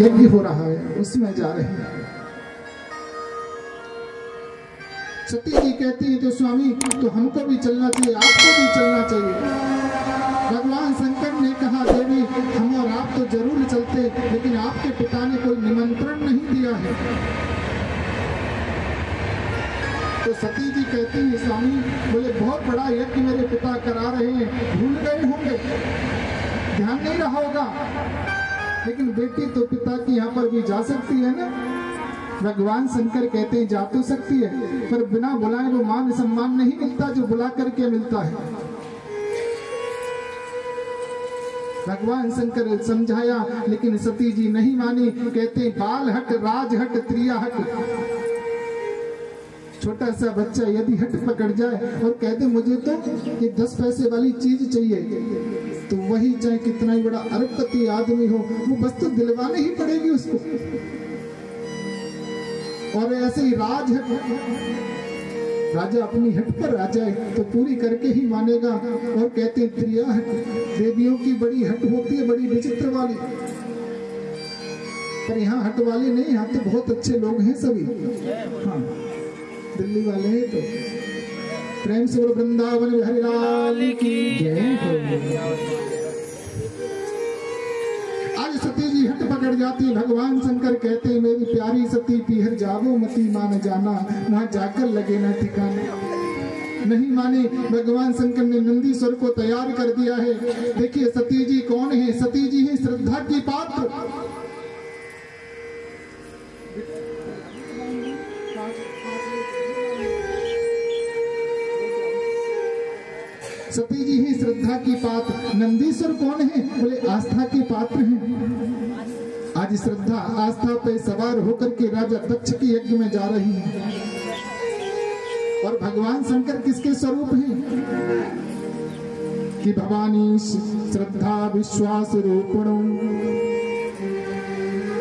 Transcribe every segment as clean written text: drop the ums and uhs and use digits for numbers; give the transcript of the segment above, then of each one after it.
यज्ञ हो रहा है उसमें जा रहे हैं। सती जी कहती है तो स्वामी तो हमको भी चलना चाहिए, आपको भी चलना चाहिए। भगवान शंकर ने कहा देवी हम और आप तो जरूर चलते, लेकिन आपके पिता ने कोई निमंत्रण नहीं दिया है। तो सती जी कहती है स्वामी बोले बहुत बड़ा यज्ञ मेरे पिता करा रहे हैं, भूल गए होंगे, ध्यान नहीं रहा होगा। लेकिन बेटी तो पिता की यहाँ पर भी जा सकती है ना। भगवान शंकर कहते हैं जा तो सकती है, पर बिना बुलाए वो मान सम्मान नहीं मिलता जो बुला करके मिलता है। भगवान शंकर समझाया लेकिन सती जी नहीं मानी। कहते बाल हट, राज हट, त्रिया हट। छोटा सा बच्चा यदि हट पकड़ जाए और कहते मुझे तो ये 10 पैसे वाली चीज चाहिए, तो वही चाहे कितना ही बड़ा अरबपति आदमी हो वो वस्तु दिलवानी ही पड़ेगी उसको। और ऐसे ही राज हट, राजा अपनी हट पर आ जाए तो पूरी करके ही मानेगा। और कहते हैं त्रिया हट, देवियों की बड़ी हट होती है, बड़ी विचित्र वाली। पर यहाँ हट वाले नहीं, यहाँ तो बहुत अच्छे लोग हैं सभी। हाँ दिल्ली वाले हैं तो प्रेम से वृंदावन बिहारी लाल की जय हो। आज सती जी हट पकड़ जाती। भगवान शंकर कहते हैं मेरी प्यारी सती पीहर जावो मती मान जाना, वहां जाकर लगे ना ठिकाना। नहीं माने। भगवान शंकर ने नंदीश्वर को तैयार कर दिया है। देखिए सती जी कौन है? सती जी है श्रद्धा की पात्र। सती जी ही श्रद्धा की पात्र। नंदीश्वर कौन है? बोले आस्था के पात्र हैं। आज श्रद्धा आस्था पे सवार होकर के राजा दक्ष के यज्ञ में जा रही है। और भगवान शंकर किसके स्वरूप हैं? कि भवानी श्रद्धा विश्वास रूपणो,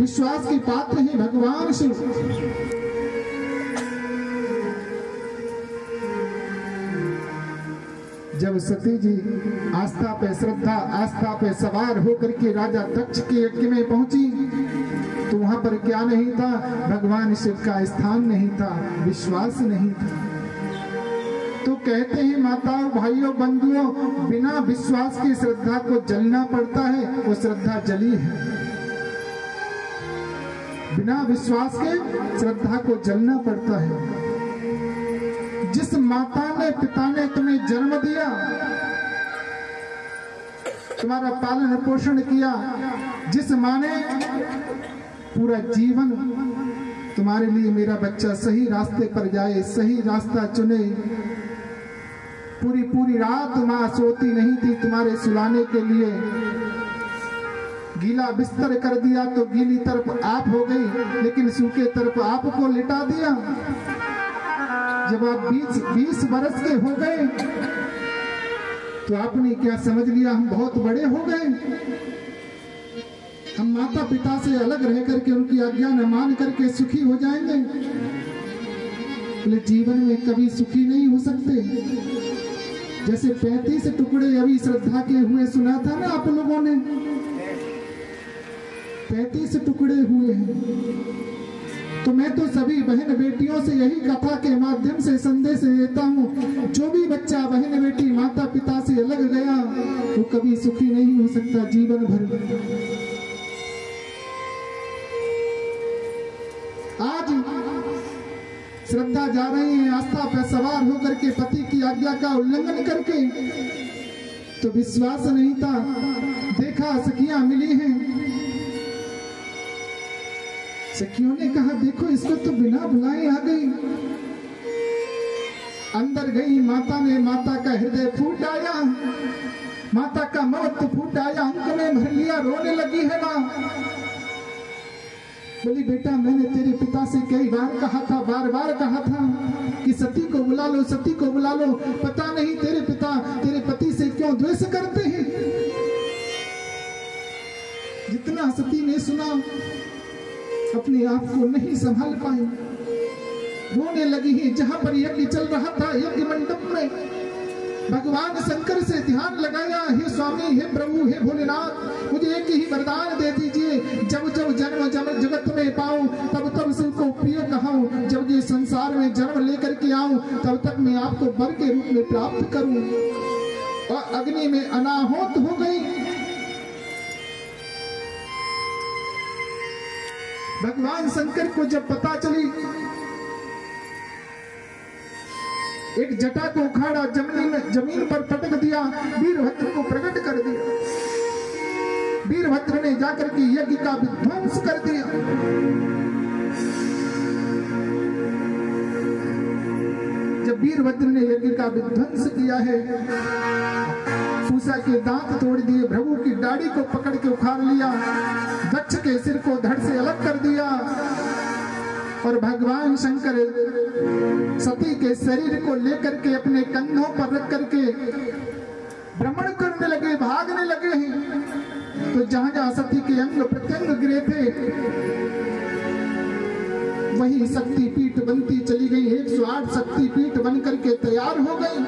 विश्वास के पात्र हैं भगवान शिव। जब सती जी आस्था पे श्रद्धा आस्था पे सवार होकर के राजा दक्ष के यज्ञ में पहुंची तो वहां पर क्या नहीं था? भगवान शिव का स्थान नहीं था, विश्वास नहीं था। तो कहते हैं माताओं भाइयों बंधुओं, बिना विश्वास की श्रद्धा को जलना पड़ता है, वो श्रद्धा जली है। बिना विश्वास के श्रद्धा को जलना पड़ता है। जिस माता ने पिता ने तुम्हें जन्म दिया, तुम्हारा पालन पोषण किया, जिस माँ ने पूरा जीवन तुम्हारे लिए मेरा बच्चा सही रास्ते पर जाए, सही रास्ता चुने, पूरी पूरी रात माँ सोती नहीं थी तुम्हारे सुलाने के लिए। गीला बिस्तर कर दिया तो गीली तरफ आप हो गई, लेकिन सूखे तरफ आपको लिटा दिया। जब आप 20 बरस के हो गए तो आपने क्या समझ लिया हम बहुत बड़े हो गए, हम माता पिता से अलग रह करके उनकी आज्ञा न मान करके सुखी हो जाएंगे। जीवन में कभी सुखी नहीं हो सकते। जैसे 35 टुकड़े अभी श्रद्धा के हुए, सुना था ना आप लोगों ने, 35 टुकड़े हुए हैं। तो मैं तो सभी बहन बेटियों से यही कथा के माध्यम से संदेश देता हूँ, जो भी बच्चा बहन बेटी माता पिता से अलग गया वो कभी सुखी नहीं हो सकता जीवन भर। आज श्रद्धा जा रही है आस्था पर सवार होकर के पति की आज्ञा का उल्लंघन करके, तो विश्वास नहीं था। देखा सखियां मिली हैं, सखियों ने कहा देखो इसको तो बिना बुलाए आ गई। अंदर गई माता ने, माता का हृदय फूट आया, माता का मौत फूट आया, अंक में भर लिया, रोने लगी है माँ। बोली बेटा मैंने तेरे पिता से कई बार कहा था, बार बार कहा था कि सती को बुला लो, सती को बुला लो। पता नहीं तेरे पिता तेरे पति से क्यों द्वेष करते हैं। जितना सती ने सुना अपने आप को नहीं संभाल पाई, रोने लगी है। जहां पर यज्ञ चल रहा था, यज्ञ मंडप में भगवान शंकर से ध्यान लगाया, हे स्वामी, हे प्रभु, हे भोलेनाथ, मुझे एक ही वरदान दे दीजिए, जब जब जन्म जगत में पाऊं, तब तब शिव को प्रिय कहाऊं। जब ये संसार में जन्म लेकर के आऊं, तब तक मैं आपको वर के रूप में प्राप्त करूं। और अग्नि में अनाहुत हो गई। भगवान शंकर को जब पता चली, एक जटा को उखाड़ा, जमीन पर पटक दिया, वीरभद्र को प्रकट कर दिया। वीरभद्र ने जाकर के यज्ञ का विध्वंस कर दिया। जब वीरभद्र ने यज्ञ का विध्वंस किया है, पूषा के दांत तोड़ दिए, भृगु की दाढ़ी को पकड़ के उखाड़ लिया, दक्ष के सिर को धड़ से अलग कर दिया और भगवान शंकर सती के शरीर को लेकर के अपने कंधों पर रख करके भ्रमण करने लगे, भागने लगे हैं। तो जहां जहां सती के अंग प्रत्यंग गिरे थे, वही शक्ति पीठ बनती चली गई। 108 शक्ति पीठ बन करके तैयार हो गई।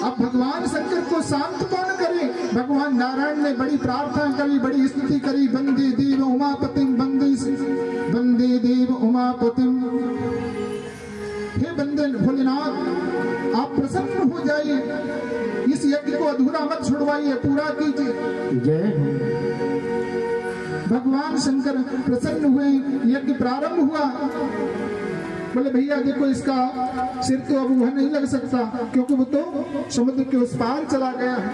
अब भगवान शंकर को शांत कौन करे? भगवान नारायण ने बड़ी प्रार्थना करी, बड़ी स्तुति करी। वंदे देव उमापतिम, वंदे देव उमापतिम। हे वंदे भोलेनाथ, आप प्रसन्न हो जाइए, इस यज्ञ को अधूरा मत छुड़वाइए, पूरा कीजिए। जय। भगवान शंकर प्रसन्न हुए, यज्ञ प्रारंभ हुआ। बोले भैया देखो, इसका सिर तो अब वह नहीं लग सकता, क्योंकि वो तो समुद्र के उस पार चला गया है।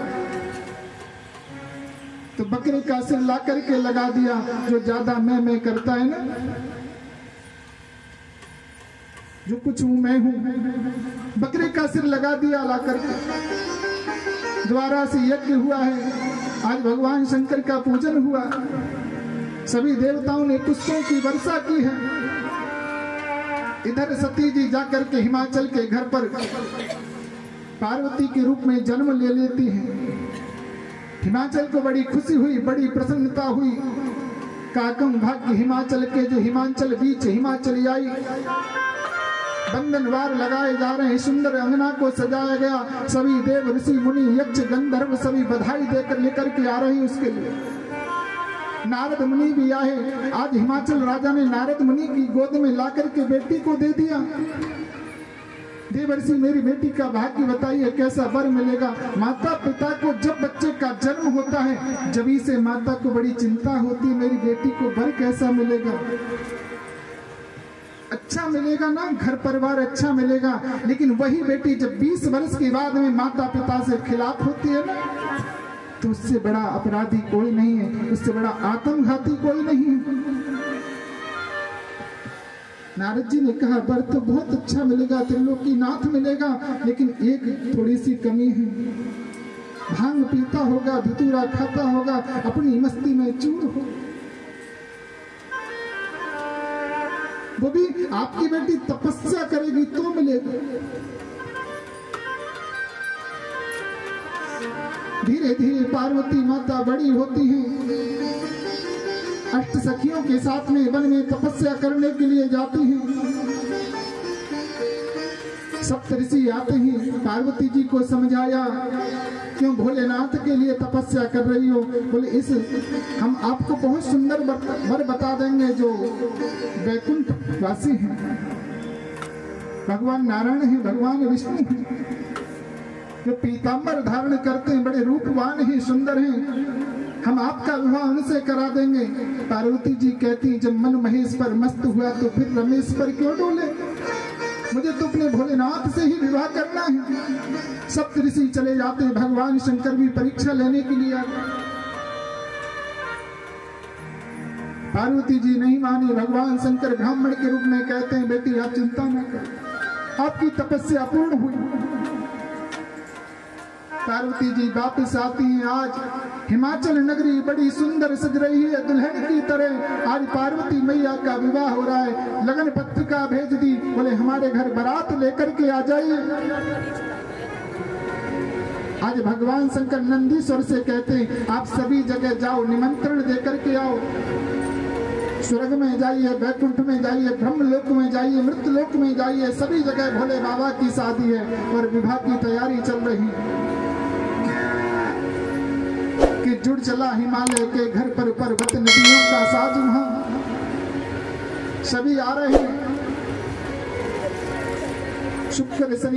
तो बकरे का सिर ला करके लगा दिया, जो ज्यादा मैं करता है ना, जो कुछ हूं मैं हूं, बकरे का सिर लगा दिया ला करके। द्वारा से यज्ञ हुआ है, आज भगवान शंकर का पूजन हुआ। सभी देवताओं ने पुष्पों की वर्षा की है। इधर सती जी जाकर के हिमाचल के घर पर पार्वती के रूप में जन्म ले लेती हैं। हिमाचल को बड़ी खुशी हुई, बड़ी प्रसन्नता हुई। काकम भाग्य हिमाचल के, जो हिमाचल बीच हिमाचली आई। बंधनवार लगाए जा रहे हैं, सुंदर अंगना को सजाया गया। सभी देव ऋषि मुनि यक्ष गंधर्व सभी बधाई देकर लेकर के आ रहे हैं उसके लिए। नारद मुनि भी आए। आज हिमाचल राजा ने नारद मुनि की गोद में लाकर के बेटी को दे दिया। देवर्षि, मेरी बेटी का भाग्य बताइए, कैसा वर मिलेगा? माता पिता को जब बच्चे का जन्म होता है, जभी से माता को बड़ी चिंता होती है, मेरी बेटी को वर कैसा मिलेगा? अच्छा मिलेगा ना, घर परिवार अच्छा मिलेगा। लेकिन वही बेटी जब 20 वर्ष के बाद में माता पिता से खिलाफ होती है ना, तो उससे बड़ा अपराधी कोई नहीं है, उससे बड़ा आत्मघाती कोई नहीं है। नारद जी ने कहा, वर तो बहुत अच्छा मिलेगा, त्रिलोकीनाथ मिलेगा, लेकिन एक थोड़ी सी कमी है। भांग पीता होगा, धतूरा खाता होगा, अपनी मस्ती में चूर हो। वो भी आपकी बेटी तपस्या करेगी तो मिलेगा। धीरे धीरे पार्वती माता बड़ी होती हैं। अष्ट सखियों के साथ में वन में तपस्या करने के लिए जाती हैं। सप्तऋषि आते हैं, पार्वती जी को समझाया, क्यों भोलेनाथ के लिए तपस्या कर रही हो? बोले इस हम आपको बहुत सुंदर वर बता देंगे, जो वैकुंठ वासी हैं। भगवान नारायण हैं, भगवान विष्णु हैं, जो पीतांबर धारण करते हैं, बड़े रूपवान हैं, सुंदर हैं। हम आपका विवाह उनसे करा देंगे। पार्वती जी कहती, जब मन महेश पर मस्त हुआ तो फिर रमेश पर क्यों डोले? मुझे तो अपने भोलेनाथ से ही विवाह करना है। सप्तऋषि चले जाते, भगवान शंकर भी परीक्षा लेने के लिए आते। पार्वती जी नहीं मानी। भगवान शंकर ब्राह्मण के रूप में कहते हैं, बेटी आप चिंता न करें, आपकी तपस्या पूर्ण हुई। पार्वती जी वापस आती हैं। आज हिमाचल नगरी बड़ी सुंदर सज रही है, दुल्हन की तरह। आज पार्वती मैया का विवाह हो रहा है। लगन पत्रिका भेज दी, बोले हमारे घर बारात लेकर के आ जाइए। आज भगवान शंकर नंदीश्वर से कहते हैं, आप सभी जगह जाओ, निमंत्रण देकर के आओ। स्वर्ग में जाइए, वैकुंठ में जाइए, ब्रह्मलोक में जाइए, मृतलोक में जाइए, सभी जगह भोले बाबा की शादी है और विवाह की तैयारी चल रही है। कि जुड़ चला हिमालय के घर पर पर्वत नदियों का साज वहां सभी आ रहे हैं शुक्र शनि